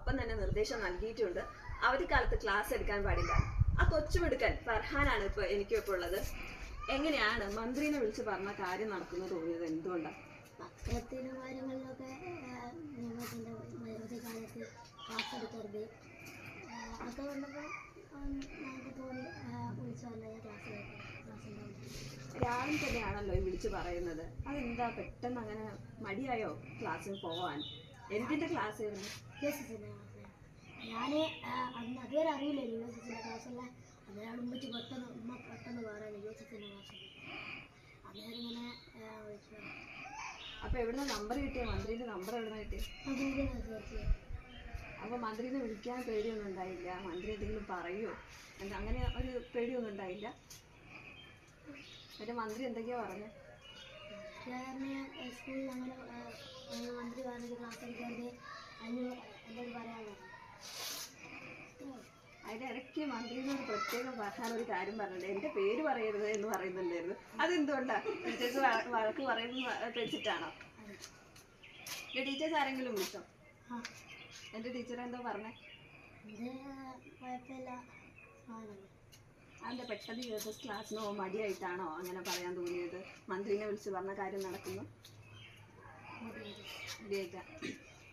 അപ്പം തന്നെ നിർദ്ദേശം നൽകിയിട്ടുണ്ട്. അവധിക്കാലത്ത് ക്ലാസ് എടുക്കാൻ പാടില്ല. ആ കൊച്ചുമിടുക്കൻ ഫർഹാനാണ് എനിക്കിപ്പോൾ ഉള്ളത്. എങ്ങനെയാണ് മന്ത്രിനെ വിളിച്ച് പറഞ്ഞ കാര്യം നടക്കുന്നത് തോന്നിയത്? എന്തുകൊണ്ടാണ്? പത്രത്തിനും കാര്യങ്ങളിലൊക്കെ നിയമത്തിൻ്റെ അവധിക്കാലത്ത് ക്ലാസ് എടുക്കരുത് ഒക്കെ കണ്ടപ്പോൾ ഞങ്ങൾക്ക് തോന്നി വിളിച്ചല്ല ക്ലാസ് ഉണ്ടാവും. രാവിലെ തന്നെയാണല്ലോ ഈ വിളിച്ച് പറയുന്നത്. അതെന്താ പെട്ടെന്ന് അങ്ങനെ മടിയായോ ക്ലാസ്സിന് പോവാൻ? എന്തിൻ്റെ ക്ലാസ് ആയിരുന്നു? യുഎസ്എസിൻ്റെ ക്ലാസ്. ഞാൻ അന്ന് അതുവരെ അറിയില്ല യുഎസ്എസിൻ്റെ ക്ലാസ്സല്ല. അതിനാണ് ഉമ്മ പെട്ടെന്ന് പറയാൻ യുഎസ്എസിൻ്റെ ക്ലാസ്. അന്നേരം ഇങ്ങനെ വിളിച്ചു. അപ്പോൾ എവിടുന്ന നമ്പർ കിട്ടിയ? മന്ത്രിയുടെ നമ്പർ എവിടുന്ന കിട്ടി? അപ്പോൾ മന്ത്രിനെ വിളിക്കാൻ പേടിയൊന്നും ഉണ്ടായില്ല? മന്ത്രി എന്തെങ്കിലും പറയുമോ? അങ്ങനെ ഒരു പേടിയൊന്നും ഉണ്ടായില്ല? മറ്റേ മന്ത്രി എന്തൊക്കെയാ പറഞ്ഞത്? സ്കൂളിൽ അങ്ങനെ മന്ത്രി പറഞ്ഞത് ക്ലാസ് എടുക്കരുത് എന്നോട് പറയാൻ. അതിൻ്റെ ഇടയ്ക്ക് മന്ത്രിനോട് പ്രത്യേകം പറയാൻ ഒരു കാര്യം പറഞ്ഞിട്ടുണ്ട്. എൻ്റെ പേര് പറയരുത് എന്ന് പറയുന്നുണ്ടായിരുന്നു. അതെന്തുകൊണ്ടാണ്? ടീച്ചേഴ്സ് വഴക്ക് പറയുന്നത് പേടിച്ചിട്ടാണോ? എൻ്റെ ടീച്ചേഴ്സ് ആരെങ്കിലും വിളിച്ചോ? എൻ്റെ ടീച്ചർ എന്തോ പറഞ്ഞേ? അതിൻ്റെ പെട്ടെന്ന് യുഎസ്എസ് ക്ലാസ്സിനോ മടിയായിട്ടാണോ അങ്ങനെ പറയാൻ തോന്നിയത്? മന്ത്രിനെ വിളിച്ച് പറഞ്ഞ കാര്യം നടക്കുന്നു മടിയായിട്ടാ.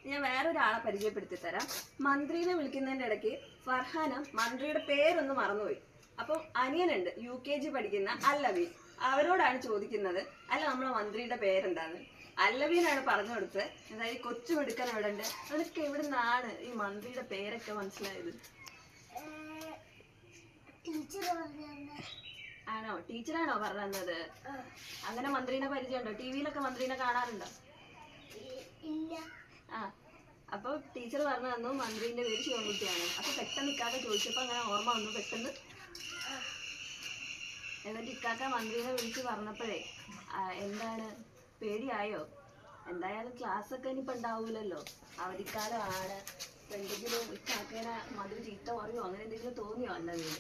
ഞാൻ വേറൊരാളെ പരിചയപ്പെടുത്തി തരാം. മന്ത്രിനെ വിളിക്കുന്നതിൻ്റെ ഇടയ്ക്ക് ഫർഹാന മന്ത്രിയുടെ പേരൊന്ന് മറന്നുപോയി. അപ്പം അനിയനുണ്ട് UKG പഠിക്കുന്ന അല്ലവീൻ. അവരോടാണ് ചോദിക്കുന്നത്, അല്ല നമ്മളെ മന്ത്രിയുടെ പേരെന്താണ്? അല്ലവീനാണ് പറഞ്ഞു കൊടുത്തത്. അതായത് കൊച്ചുമെടുക്കാൻ അവിടെ ഉണ്ട്. അതൊക്കെ എവിടെ നിന്നാണ് ഈ മന്ത്രിയുടെ പേരൊക്കെ മനസ്സിലായത്? ആണോ? ടീച്ചറാണോ പറഞ്ഞു തന്നത്? അങ്ങനെ മന്ത്രിനെ പരിചയമുണ്ടോ? TV-ലൊക്കെ മന്ത്രിനെ കാണാറുണ്ടോ? ആ, അപ്പൊ ടീച്ചർ പറഞ്ഞു തന്നു മന്ത്രിന്റെ പേര് ശിവൻകുട്ടിയാണ്. അപ്പൊ പെട്ടെന്ന് ഇക്കാക്ക ചോദിച്ചപ്പോ അങ്ങനെ ഓർമ്മ വന്നു പെട്ടെന്ന്. എന്നിട്ട് ഇക്കാക്ക മന്ത്രിനെ വിളിച്ച് പറഞ്ഞപ്പോഴേ എന്താണ്, പേടിയായോ? എന്തായാലും ക്ലാസ് ഒക്കെ ഇനിയിപ്പോ ഉണ്ടാവൂലല്ലോ, അവധിക്കാലമാണ്. എന്തെങ്കിലും ഇക്കാക്കേനെ മന്ത്രി ചീത്ത പറയോ അങ്ങനെ എന്തെങ്കിലും തോന്നിയോ? അല്ല വീട്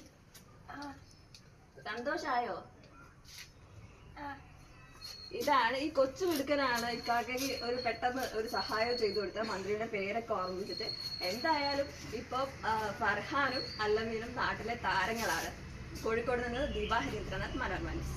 സന്തോഷായോ? ഇതാണ് ഈ കൊച്ചു മിടുക്കനാണ് ഇക്കാക്കയ്ക്ക് ഒരു പെട്ടെന്ന് ഒരു സഹായം ചെയ്തു കൊടുത്ത മന്ത്രിയുടെ പേരൊക്കെ ഓർമ്മിച്ചിട്ട്. എന്തായാലും ഇപ്പൊ ഫർഹാനും അല്ലമീനും നാട്ടിലെ താരങ്ങളാണ്. കോഴിക്കോട് നിന്ന് ദീപ ഹരീന്ദ്രനാഥ്, മനോരമ ന്യൂസ്.